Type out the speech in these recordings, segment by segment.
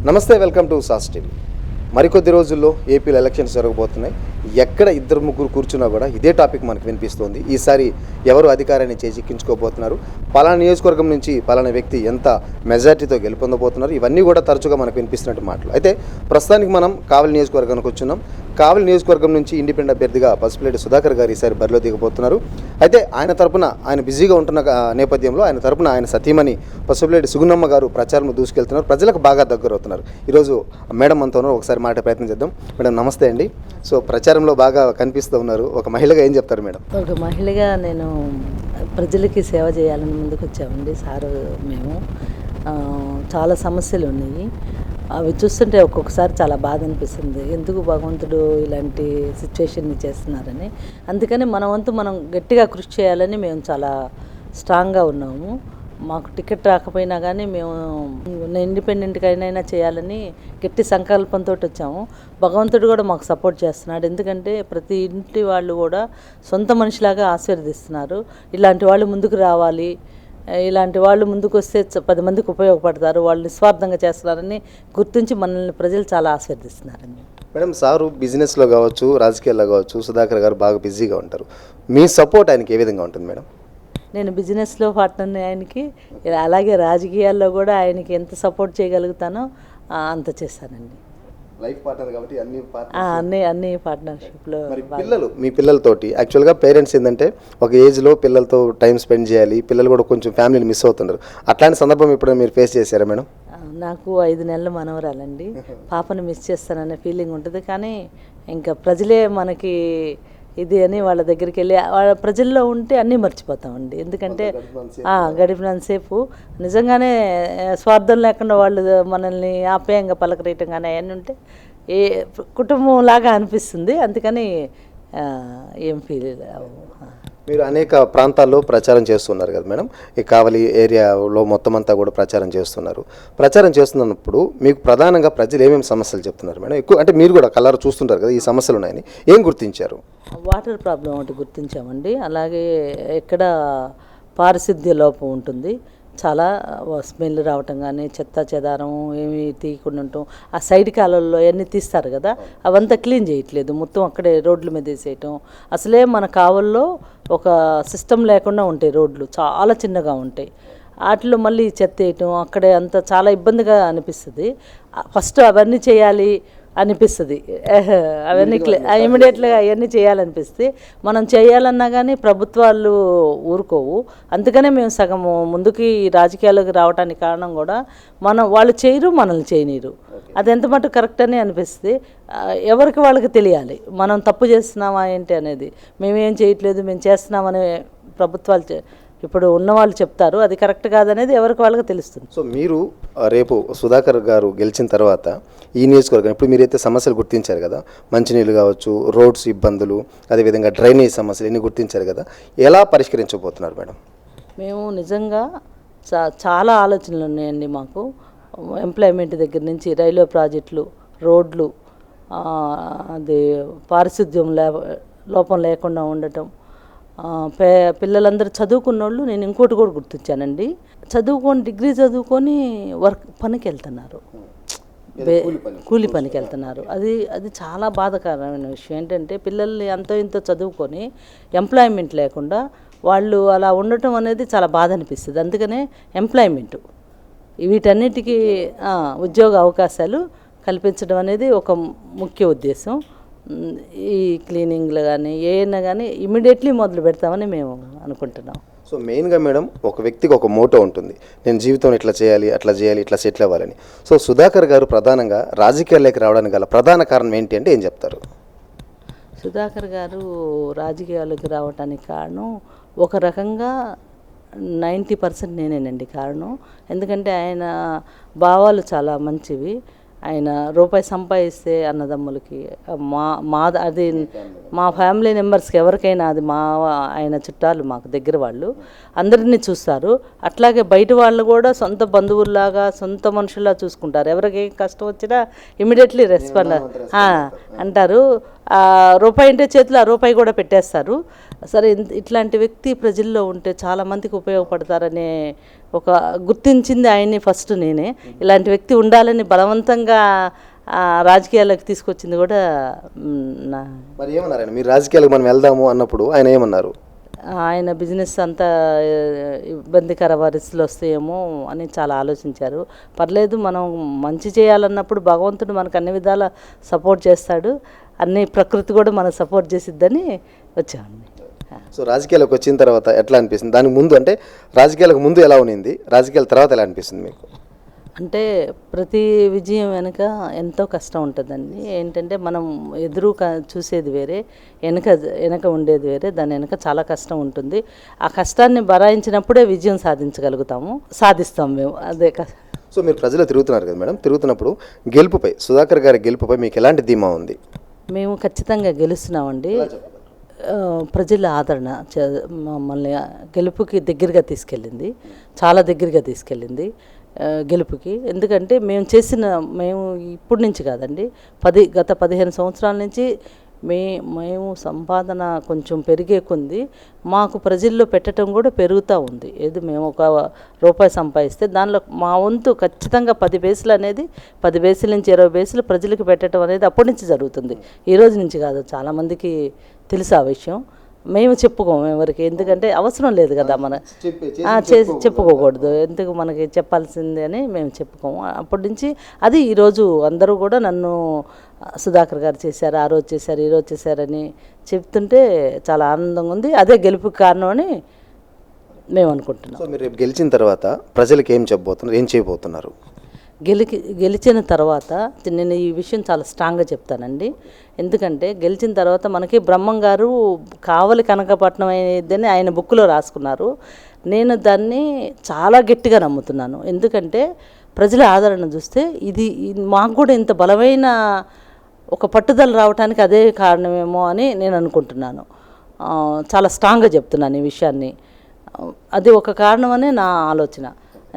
నమస్తే, welcome to sauce TV. మరికొద్ది రోజుల్లో ఏపీలో ఎలక్షన్స్ జరగబోతున్నాయి. ఎక్కడ ఇద్దరు ముగ్గురు కూర్చున్నా కూడా ఇదే టాపిక్ మనకు వినిపిస్తుంది. ఈసారి ఎవరు అధికారాన్ని చేజిక్కించుకోబోతున్నారు, పలానా నియోజకవర్గం నుంచి పలానా వ్యక్తి ఎంత మెజార్టీతో గెలుపొందబోతున్నారు, ఇవన్నీ కూడా తరచుగా మనకు వినిపిస్తున్నట్టు మాటలు. అయితే ప్రస్తుతానికి మనం కావలి నియోజకవర్గానికి వచ్చున్నాం. కావలి నియోజకవర్గం నుంచి ఇండిపెండెంట్ అభ్యర్థిగా పసుపులేటి సుధాకర్ గారు ఈసారి బరిలో దిగబోతున్నారు. అయితే ఆయన తరపున ఆయన బిజీగా ఉంటున్న నేపథ్యంలో ఆయన తరపున ఆయన సతీమణి పసుపులేటి సుగుణమ్మ గారు ప్రచారంలో దూసుకెళ్తున్నారు. ప్రజలకు బాగా దగ్గరవుతున్నారు. ఈరోజు మేడం మనతో ఉన్నారు, ఒకసారి మాట ప్రయత్నం చేద్దాం. మేడం నమస్తే అండి. సో ప్రచారంలో బాగా కనిపిస్తూ ఉన్నారు. ఒక మహిళగా ఏం చెప్తారు మేడం? ఒక మహిళగా నేను ప్రజలకి సేవ చేయాలని ముందుకు వచ్చామండి సారు. మేము చాలా సమస్యలు ఉన్నాయి. అవి చూస్తుంటే ఒక్కొక్కసారి చాలా బాధ అనిపిస్తుంది. ఎందుకు భగవంతుడు ఇలాంటి సిచ్యువేషన్ని చేస్తున్నారని. అందుకని మన వంతు మనం గట్టిగా కృషి చేయాలని మేము చాలా స్ట్రాంగ్గా ఉన్నాము. మాకు టికెట్ రాకపోయినా కానీ మేము ఇండిపెండెంట్గా అయినా చేయాలని గట్టి సంకల్పంతో వచ్చాము. భగవంతుడు కూడా మాకు సపోర్ట్ చేస్తున్నాడు. ఎందుకంటే ప్రతి ఇంటి వాళ్ళు కూడా సొంత మనిషిలాగా ఆశీర్వదిస్తున్నారు. ఇలాంటి వాళ్ళు ముందుకు రావాలి, ఇలాంటి వాళ్ళు ముందుకు వస్తే 10 మందికి ఉపయోగపడతారు, వాళ్ళు నిస్వార్థంగా చేస్తున్నారని గుర్తించి మనల్ని ప్రజలు చాలా ఆశీర్వదిస్తున్నారండి. మేడం, సారు బిజినెస్లో కావచ్చు, రాజకీయాల్లో కావచ్చు, సుధాకర్ గారు బాగా బిజీగా ఉంటారు. మీ సపోర్ట్ ఆయనకి ఏ విధంగా ఉంటుంది మేడం? నేను బిజినెస్లో పార్ట్నర్ని ఆయనకి, అలాగే రాజకీయాల్లో కూడా ఆయనకి ఎంత సపోర్ట్ చేయగలుగుతానో అంత చేస్తానండి. లైఫ్ పార్ట్నర్ కాబట్టి అన్ని పార్ట్నర్షిప్లో. పిల్లలు, మీ పిల్లలతోటి యాక్చువల్గా పేరెంట్స్ ఏంటంటే ఒక ఏజ్లో పిల్లలతో టైం స్పెండ్ చేయాలి, పిల్లలు కూడా కొంచెం ఫ్యామిలీని మిస్ అవుతున్నారు. అట్లాంటి సందర్భం ఇప్పుడు మీరు ఫేస్ చేశారా మేడం? నాకు 5 నెలల మనవరాలండి. పాపను మిస్ చేస్తాననే ఫీలింగ్ ఉంటుంది. కానీ ఇంకా ప్రజలే మనకి ఇది అని వాళ్ళ దగ్గరికి వెళ్ళి వాళ్ళ ప్రజల్లో ఉంటే అన్నీ మర్చిపోతామండి. ఎందుకంటే గడిపినంతసేపు నిజంగానే స్వార్థం లేకుండా వాళ్ళు మనల్ని ఆప్యాయంగా పలకరేయటం కానీ అవన్నీ ఉంటే ఏ కుటుంబం లాగా అనిపిస్తుంది. అందుకని ఏం ఫీల్ మీరు అనేక ప్రాంతాల్లో ప్రచారం చేస్తున్నారు కదా మేడం. ఈ కావలి ఏరియాలో మొత్తం అంతా కూడా ప్రచారం చేస్తున్నారు. ప్రచారం చేస్తున్నప్పుడు మీకు ప్రధానంగా ప్రజలు ఏమేమి సమస్యలు చెప్తున్నారు మేడం? ఎక్కువ అంటే మీరు కూడా కలర్ చూస్తుంటారు కదా, ఈ సమస్యలు ఉన్నాయని ఏం గుర్తించారు? వాటర్ ప్రాబ్లం ఒకటి గుర్తించామండి. అలాగే ఎక్కడ పారిశుద్ధ్య లోపం ఉంటుంది, చాలా స్మెల్ రావటం కానీ, చెత్త చెదారం ఏమి తీయకుండా ఉండటం, ఆ సైడ్ కాలంలో అవన్నీ తీస్తారు కదా, అవంతా క్లీన్ చేయట్లేదు. మొత్తం అక్కడే రోడ్ల మీద వేసేయటం. అసలే మన కావల్లో ఒక సిస్టమ్ లేకుండా ఉంటాయి, రోడ్లు చాలా చిన్నగా ఉంటాయి. వాటిలో మళ్ళీ చెత్త వేయటం అక్కడే అంతా చాలా ఇబ్బందిగా అనిపిస్తుంది. ఫస్ట్ అవన్నీ చేయాలి అనిపిస్తుంది. అవన్నీ ఇమీడియట్గా అవన్నీ చేయాలనిపిస్తుంది. మనం చేయాలన్నా కానీ ప్రభుత్వాలు ఊరుకోవు. అందుకనే మేము సగము ముందుకి రాజకీయాల్లోకి రావడానికి కారణం కూడా వాళ్ళు చేయరు, మనల్ని చేయనీరు. అది ఎంత మటు కరెక్ట్ అని అనిపిస్తుంది. ఎవరికి వాళ్ళకి తెలియాలి మనం తప్పు చేస్తున్నామా ఏంటి అనేది. మేమేం చేయట్లేదు, మేము చేస్తున్నామని ప్రభుత్వాలు ఇప్పుడు ఉన్నవాళ్ళు చెప్తారు, అది కరెక్ట్ కాదనేది ఎవరికి వాళ్ళకి తెలుస్తుంది. సో మీరు రేపు సుధాకర్ గారు గెలిచిన తర్వాత ఈ నియోజకవర్గం ఇప్పుడు మీరైతే సమస్యలు గుర్తించారు కదా, మంచినీళ్ళు కావచ్చు, రోడ్స్ ఇబ్బందులు, అదేవిధంగా డ్రైనేజ్ సమస్యలు ఎన్ని గుర్తించారు కదా, ఎలా పరిష్కరించబోతున్నారు మేడం? మేము నిజంగా చాలా ఆలోచనలు ఉన్నాయండి మాకు. ఎంప్లాయ్మెంట్ దగ్గర నుంచి రైల్వే ప్రాజెక్టులు, రోడ్లు, అది పారిశుద్ధ్యం లోపం లేకుండా ఉండటం, పిల్లలందరూ చదువుకున్న వాళ్ళు. నేను ఇంకోటి కూడా గుర్తించానండి, డిగ్రీ చదువుకొని పనికి వెళ్తున్నారు, కూలి పనికి వెళ్తున్నారు. అది చాలా బాధాకరమైన విషయం. ఏంటంటే పిల్లల్ని ఎంతో ఇంతో చదువుకొని ఎంప్లాయ్మెంట్ లేకుండా వాళ్ళు అలా ఉండటం అనేది చాలా బాధ అనిపిస్తుంది. అందుకనే ఎంప్లాయ్మెంట్ వీటన్నిటికీ ఉద్యోగ అవకాశాలు కల్పించడం అనేది ఒక ముఖ్య ఉద్దేశం. ఈ క్లీనింగ్లు కానీ ఏమైనా కానీ ఇమీడియట్లీ మొదలు పెడతామని మేము అనుకుంటున్నాం. సో మెయిన్గా మేడం, ఒక వ్యక్తికి ఒక మోటో ఉంటుంది, నేను జీవితం ఇట్లా చేయాలి, అట్లా చేయాలి, ఇట్లా సెటిల్ అవ్వాలని. సో సుధాకర్ గారు ప్రధానంగా రాజకీయాల్లోకి రావడానికి గల ప్రధాన కారణం ఏంటి అంటే ఏం చెప్తారు? సుధాకర్ గారు రాజకీయాల్లోకి రావడానికి కారణం ఒక రకంగా 90% నేనేనండి కారణం. ఎందుకంటే ఆయన భావాలు చాలా మంచివి. ఆయన రూపాయి సంపాదిస్తే అన్నదమ్ములకి అది మా ఫ్యామిలీ మెంబర్స్కి ఎవరికైనా అది ఆయన చుట్టాలు, మాకు దగ్గర వాళ్ళు అందరినీ చూస్తారు. అట్లాగే బయట వాళ్ళు కూడా సొంత బంధువుల్లాగా, సొంత మనుషుల్లా చూసుకుంటారు. ఎవరికి కష్టం వచ్చినా ఇమీడియట్లీ రెస్పాండ్ అంటారు. రూపాయి అంటే చేతిలో ఆ రూపాయి కూడా పెట్టేస్తారు. సరే ఇట్లాంటి వ్యక్తి ప్రజల్లో ఉంటే చాలామందికి ఉపయోగపడతారనే ఒక గుర్తించింది ఆయన్ని ఫస్ట్ నేనే. ఇలాంటి వ్యక్తి ఉండాలని బలవంతంగా రాజకీయాల్లోకి తీసుకొచ్చింది కూడా నా. మరి ఏమన్నారు ఆయన? మీరు రాజకీయాలకు మనం వెళ్దాము అన్నప్పుడు ఆయన ఏమన్నారు? ఆయన బిజినెస్ అంతా ఇబ్బందికర పరిస్థితులు వస్తాయేమో అని చాలా ఆలోచించారు. పర్లేదు, మనం మంచి చేయాలన్నప్పుడు భగవంతుడు మనకు అన్ని విధాల సపోర్ట్ చేస్తాడు, అన్ని ప్రకృతి కూడా మనకు సపోర్ట్ చేసిద్దని వచ్చామండి. సో రాజకీయాలకు వచ్చిన తర్వాత ఎట్లా అనిపిస్తుంది? దానికి ముందు అంటే రాజకీయాలకు ముందు ఎలా ఉన్నింది, రాజకీయాల తర్వాత ఎలా అనిపిస్తుంది మీకు? అంటే ప్రతి విజయం వెనుక ఎంతో కష్టం ఉంటుందండి. ఏంటంటే మనం ఎదురు చూసేది వేరే, వెనక ఉండేది వేరే. దాని వెనక చాలా కష్టం ఉంటుంది. ఆ కష్టాన్ని భరాయించినప్పుడే విజయం సాధిస్తాం మేము. అదే సో మీరు ప్రజలు తిరుగుతున్నారు కదా మేడం, తిరుగుతున్నప్పుడు గెలుపుపై, సుధాకర్ గారి గెలుపుపై మీకు ఎలాంటి ధీమా ఉంది? మేము ఖచ్చితంగా గెలుస్తున్నామండి. ప్రజల ఆదరణ మమ్మల్ని గెలుపుకి దగ్గరగా తీసుకెళ్ళింది, చాలా దగ్గరగా తీసుకెళ్ళింది గెలుపుకి. ఎందుకంటే మేము ఇప్పటి నుంచి కాదండి, గత 15 సంవత్సరాల నుంచి మేము సంపాదన కొంచెం పెరిగే కొంది మాకు ప్రజల్లో పెట్టడం కూడా పెరుగుతూ ఉంది. మేము ఒక రూపాయి సంపాదిస్తే దానిలో మా వంతు ఖచ్చితంగా 10 పైసలు అనేది 10 పైసల నుంచి 20 పైసలు ప్రజలకు పెట్టడం అనేది అప్పటి నుంచి జరుగుతుంది, ఈ రోజు నుంచి కాదు. చాలామందికి తెలుసు ఆ విషయం. మేము చెప్పుకోము ఎవరికి, ఎందుకంటే అవసరం లేదు కదా, మన చెప్పుకోకూడదు, ఎందుకు మనకి చెప్పాల్సింది అని మేము చెప్పుకోము. అప్పటి నుంచి అది ఈరోజు అందరూ కూడా నన్ను సుధాకర్ గారు చేశారు, ఆ రోజు చేశారు, ఈ రోజు చేశారని చెప్తుంటే చాలా ఆనందంగా ఉంది. అదే గెలుపుకి కారణం అని మేము అనుకుంటున్నాం. సో మీరు రేపు గెలిచిన తర్వాత ప్రజలకు ఏం చెప్పబోతున్నారు, ఏం చేయబోతున్నారు? గెలిచిన తర్వాత నేను ఈ విషయం చాలా స్ట్రాంగ్గా చెప్తానండి. ఎందుకంటే గెలిచిన తర్వాత మనకి బ్రహ్మం గారు కావలి కనకపట్నం అనేదని ఆయన బుక్లో రాసుకున్నారు. నేను దాన్ని చాలా గట్టిగా నమ్ముతున్నాను. ఎందుకంటే ప్రజల ఆదరణ చూస్తే ఇది మాకు కూడా ఇంత బలమైన ఒక పట్టుదల రావడానికి అదే కారణమేమో అని నేను అనుకుంటున్నాను. చాలా స్ట్రాంగ్గా చెప్తున్నాను ఈ విషయాన్ని. అది ఒక కారణమనే నా ఆలోచన.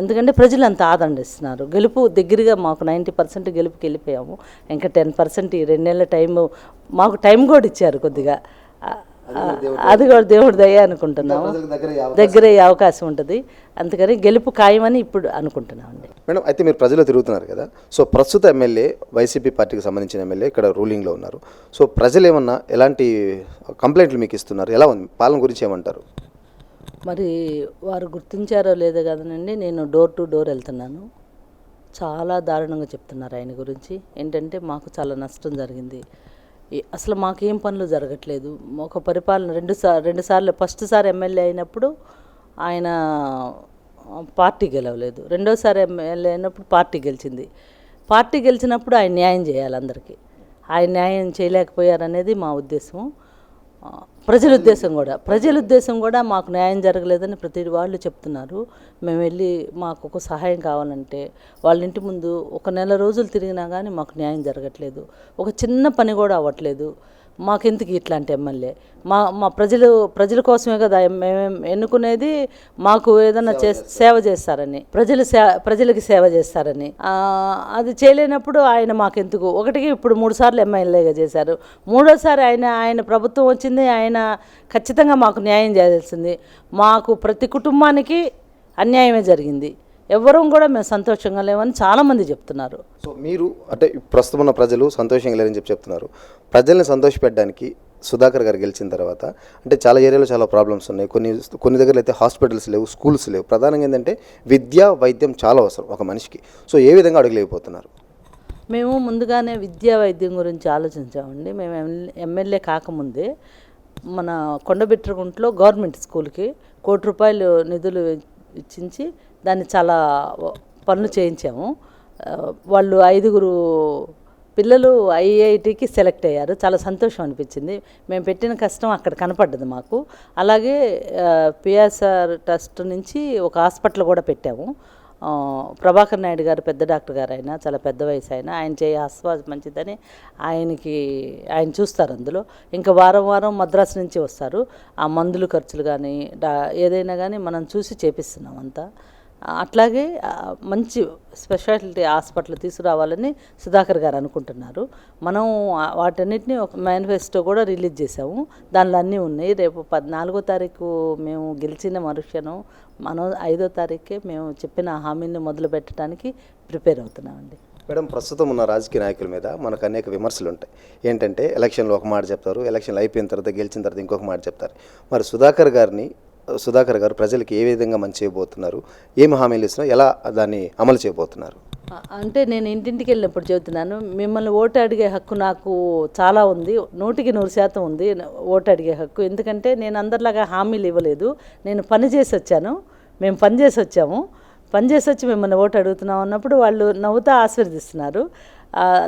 ఎందుకంటే ప్రజలు అంత ఆదరణ ఇస్తున్నారు. గెలుపు దగ్గరగా మాకు 90% గెలుపుకి వెళ్ళిపోయాము. ఇంకా 10% ఈ 2 నెలల మాకు టైం కూడా ఇచ్చారు కొద్దిగా. అది కూడా దేవుడి దయ అనుకుంటున్నాము, దగ్గరే అవకాశం ఉంటుంది. అందుకని గెలుపు ఖాయమని ఇప్పుడు అనుకుంటున్నామండి. మేడం, అయితే మీరు ప్రజలు తిరుగుతున్నారు కదా, సో ప్రస్తుత ఎమ్మెల్యే వైసీపీ పార్టీకి సంబంధించిన ఎమ్మెల్యే ఇక్కడ రూలింగ్లో ఉన్నారు. సో ప్రజలు ఏమన్నా ఎలాంటి కంప్లైంట్లు మీకు ఇస్తున్నారు, ఎలా ఉంది పాలన గురించి ఏమంటారు? మరి వారు గుర్తించారో లేదో కదనండి, నేను డోర్ టు డోర్ వెళ్తున్నాను. చాలా దారుణంగా చెప్తున్నారు ఆయన గురించి. ఏంటంటే మాకు చాలా నష్టం జరిగింది, అసలు మాకేం పనులు జరగట్లేదు. ఒక పరిపాలన రెండు సార్లు ఫస్ట్ సారి ఎమ్మెల్యే అయినప్పుడు ఆయన పార్టీ గెలవలేదు, రెండోసారి ఎమ్మెల్యే అయినప్పుడు పార్టీ గెలిచింది. పార్టీ గెలిచినప్పుడు ఆయన న్యాయం చేయాలి అందరికీ. ఆయన న్యాయం చేయలేకపోయారనేది మా ఉద్దేశం. ప్రజల ఉద్దేశం కూడా మాకు న్యాయం జరగలేదని ప్రతి వాళ్ళు చెప్తున్నారు. మేము వెళ్ళి మాకు ఒక సహాయం కావాలంటే వాళ్ళ ఇంటి ముందు 1 నెల రోజులు తిరిగినా కానీ మాకు న్యాయం జరగట్లేదు. ఒక చిన్న పని కూడా అవ్వట్లేదు. మాకెందుకు ఇట్లాంటి ఎమ్మెల్యే? మా ప్రజల కోసమే కదా మేము ఎన్నుకునేది. మాకు ఏదైనా సేవ చేస్తారని, ప్రజలకి సేవ చేస్తారని. అది చేయలేనప్పుడు ఆయన మాకెందుకు? ఒకటికి ఇప్పుడు 3 సార్లు ఎమ్మెల్యేగా చేశారు. 3ఓసారి ఆయన ప్రభుత్వం వచ్చింది, ఆయన ఖచ్చితంగా మాకు న్యాయం చేయాల్సింది. మాకు ప్రతి కుటుంబానికి అన్యాయమే జరిగింది. ఎవ్వరూ కూడా మేము సంతోషంగా లేవని చాలామంది చెప్తున్నారు. సో మీరు అంటే ప్రస్తుతం ఉన్న ప్రజలు సంతోషంగా లేరని చెప్తున్నారు. ప్రజల్ని సంతోషపెట్టడానికి సుధాకర్ గారు గెలిచిన తర్వాత అంటే చాలా ఏరియాలో చాలా ప్రాబ్లమ్స్ ఉన్నాయి. కొన్ని దగ్గర అయితే హాస్పిటల్స్ లేవు, స్కూల్స్ లేవు. ప్రధానంగా ఏంటంటే విద్య, వైద్యం చాలా అవసరం ఒక మనిషికి. సో ఏ విధంగా అడుగులేకపోతున్నారు? మేము ముందుగానే విద్యా వైద్యం గురించి ఆలోచించామండి. మేము ఎమ్మెల్యే కాకముందే మన కొండబిట్రగుంటలో గవర్నమెంట్ స్కూల్కి ₹1 కోటి నిధులు ఇచ్చించి దాన్ని చాలా పనులు చేయించాము. వాళ్ళు 5 పిల్లలు ఐఐటికి సెలెక్ట్ అయ్యారు. చాలా సంతోషం అనిపించింది. మేము పెట్టిన కష్టం అక్కడ కనపడ్డది మాకు. అలాగే పిఎస్ఆర్ ట్రస్ట్ నుంచి ఒక హాస్పిటల్ కూడా పెట్టాము. ప్రభాకర్ నాయుడు గారు పెద్ద డాక్టర్ గారు, ఆయన చాలా పెద్ద వయసు, ఆయన చేయ ఆస్వాజ్ మంచిదని ఆయన చూస్తారు అందులో. ఇంకా వారం మద్రాసు నుంచి వస్తారు. ఆ మందులు ఖర్చులు కానీ ఏదైనా కానీ మనం చూసి చేపిస్తున్నాం అంతా. అట్లాగే మంచి స్పెషాలిటీ హాస్పిటల్ తీసుకురావాలని సుధాకర్ గారు అనుకుంటున్నారు. మనం వాటన్నిటిని ఒక మేనిఫెస్టో కూడా రిలీజ్ చేసాము. దానిలో అన్నీ ఉన్నాయి. రేపు 14వ తారీఖు మేము గెలిచిన మరుక్షణం మనం 5వ తారీఖుకే మేము చెప్పిన హామీని మొదలు పెట్టడానికి ప్రిపేర్ అవుతున్నామండి. మేడం, ప్రస్తుతం ఉన్న రాజకీయ నాయకుల మీద మనకు అనేక విమర్శలు ఉంటాయి. ఏంటంటే ఎలక్షన్లో ఒక మాట చెప్తారు, ఎలక్షన్లు అయిపోయిన తర్వాత గెలిచిన తర్వాత ఇంకొక మాట చెప్తారు. మరి సుధాకర్ గారు ప్రజలకు ఏ విధంగా మంచి చేయబోతున్నారు, ఏమి హామీలు ఇస్తున్నారు, ఎలా దాన్ని అమలు చేయబోతున్నారు? అంటే నేను ఇంటింటికి వెళ్ళినప్పుడు చెబుతున్నాను, మిమ్మల్ని ఓటు అడిగే హక్కు నాకు చాలా ఉంది, 100% ఉంది ఓటు అడిగే హక్కు. ఎందుకంటే నేను అందరిలాగా హామీలు ఇవ్వలేదు, నేను పని చేసి వచ్చాను, మేము పని చేసి వచ్చాము, పని చేసి వచ్చి మిమ్మల్ని ఓటు అడుగుతున్నాం అన్నప్పుడు వాళ్ళు నవ్వుతా ఆశీర్వదిస్తున్నారు.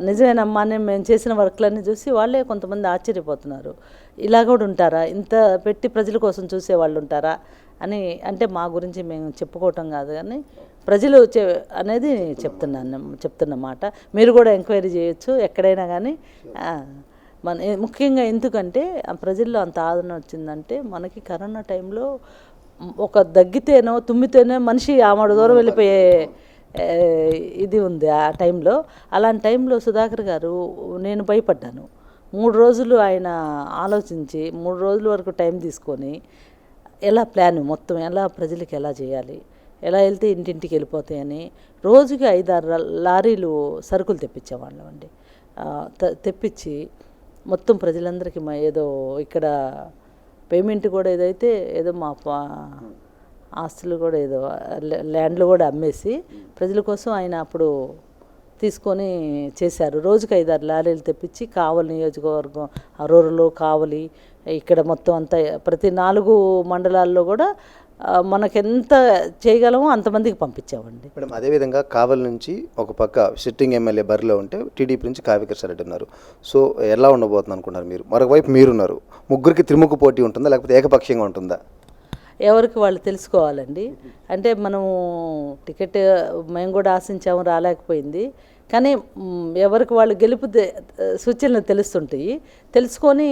నిజమేనమ్మా అని మేము చేసిన వర్క్లన్నీ చూసి వాళ్ళే కొంతమంది ఆశ్చర్యపోతున్నారు. ఇలా కూడా ఉంటారా, ఇంత పెట్టి ప్రజల కోసం చూసే వాళ్ళు ఉంటారా అని. అంటే మా గురించి మేము చెప్పుకోవటం కాదు కానీ ప్రజలు అనేది చెప్తున్న మాట. మీరు కూడా ఎంక్వైరీ చేయొచ్చు ఎక్కడైనా కానీ. ముఖ్యంగా ఎందుకంటే ప్రజల్లో అంత ఆదరణ వచ్చిందంటే మనకి కరోనా టైంలో ఒక దగ్గితేనో తుమ్మితేనో మనిషి ఆమడు దూరం వెళ్ళిపోయే ఇది ఉంది ఆ టైంలో. అలాంటి టైంలో సుధాకర్ గారు నేను భయపడ్డాను. 3 రోజులు ఆయన ఆలోచించి 3 రోజుల వరకు టైం తీసుకొని ఎలా ప్లాన్ మొత్తం ఎలా ప్రజలకి ఎలా చేయాలి, ఎలా వెళ్తే ఇంటింటికి వెళ్ళిపోతాయని రోజుకి 5-6 లారీలు సరుకులు తెప్పించేవాళ్ళం అండి. తెప్పించి మొత్తం ప్రజలందరికీ ఏదో ఇక్కడ పేమెంట్ కూడా ఏదైతే ఏదో మా ఆస్తులు కూడా ఏదో ల్యాండ్లు కూడా అమ్మేసి ప్రజల కోసం ఆయన అప్పుడు తీసుకొని చేశారు. రోజుకి 5-6 లారీలు తెప్పించి కావలి నియోజకవర్గం రూరల్ కావలి ఇక్కడ మొత్తం అంతా ప్రతి 4 మండలాల్లో కూడా మనకెంత చేయగలమో అంతమందికి పంపించామండి. మేడం, అదేవిధంగా కావలి నుంచి ఒక పక్క సిట్టింగ్ ఎమ్మెల్యే బరిలో ఉంటే టీడీపీ నుంచి కావ్యకృష్ణ రెడ్డి ఉన్నారు. సో ఎలా ఉండబోతుంది అనుకుంటున్నారు మీరు? మరొక వైపు మీరున్నారు. ముగ్గురికి త్రిముఖ పోటీ ఉంటుందా లేకపోతే ఏకపక్షంగా ఉంటుందా? ఎవరికి వాళ్ళు తెలుసుకోవాలండి. అంటే మనము టికెట్ మేము కూడా ఆశించాము, రాలేకపోయింది. కానీ ఎవరికి వాళ్ళు గెలుపు సూచనలు తెలుస్తుంటాయి. తెలుసుకొని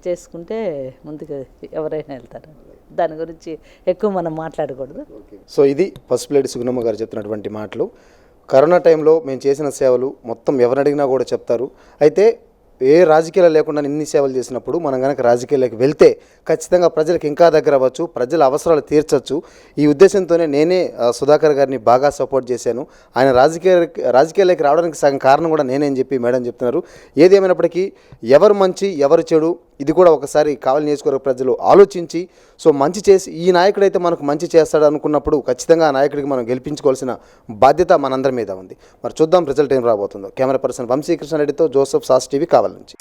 చేసుకుంటే ముందుకు ఎవరైనా వెళ్తారు. దాని గురించి ఎక్కువ మనం మాట్లాడకూడదు. సో ఇది పసుపులేటి సుగుణమ్మ గారు చెప్తున్నటువంటి మాటలు. కరోనా టైంలో మేము చేసిన సేవలు మొత్తం ఎవరిని అడిగినా కూడా చెప్తారు. అయితే ఏ రాజకీయాలు లేకుండా ఇన్ని సేవలు చేసినప్పుడు మనం కనుక రాజకీయాలకు వెళ్తే ఖచ్చితంగా ప్రజలకు ఇంకా దగ్గర అవ్వచ్చు, ప్రజల అవసరాలు తీర్చవచ్చు. ఈ ఉద్దేశంతోనే నేనే సుధాకర్ గారిని బాగా సపోర్ట్ చేశాను. ఆయన రాజకీయాలకు రావడానికి సగం కారణం కూడా నేనేం చెప్పి మేడం చెప్తున్నారు. ఏదేమైనప్పటికీ ఎవరు మంచి ఎవరు చెడు ఇది కూడా ఒకసారి కావలి నియోజకవర్గ ప్రజలు ఆలోచించి సో మంచి చేసి ఈ నాయకుడైతే మనకు మంచి చేస్తాడు అనుకున్నప్పుడు ఖచ్చితంగా ఆ నాయకుడికి మనం గెలిపించుకోవాల్సిన బాధ్యత మనందరి మీద ఉంది. మరి చూద్దాం రిజల్ట్ ఏం రాబోతుందో. కెమెరా పర్సన్ వంశీకృష్ణ రెడ్డితో జోసెఫ్ సాస్ టీవీ కావలి నుంచి.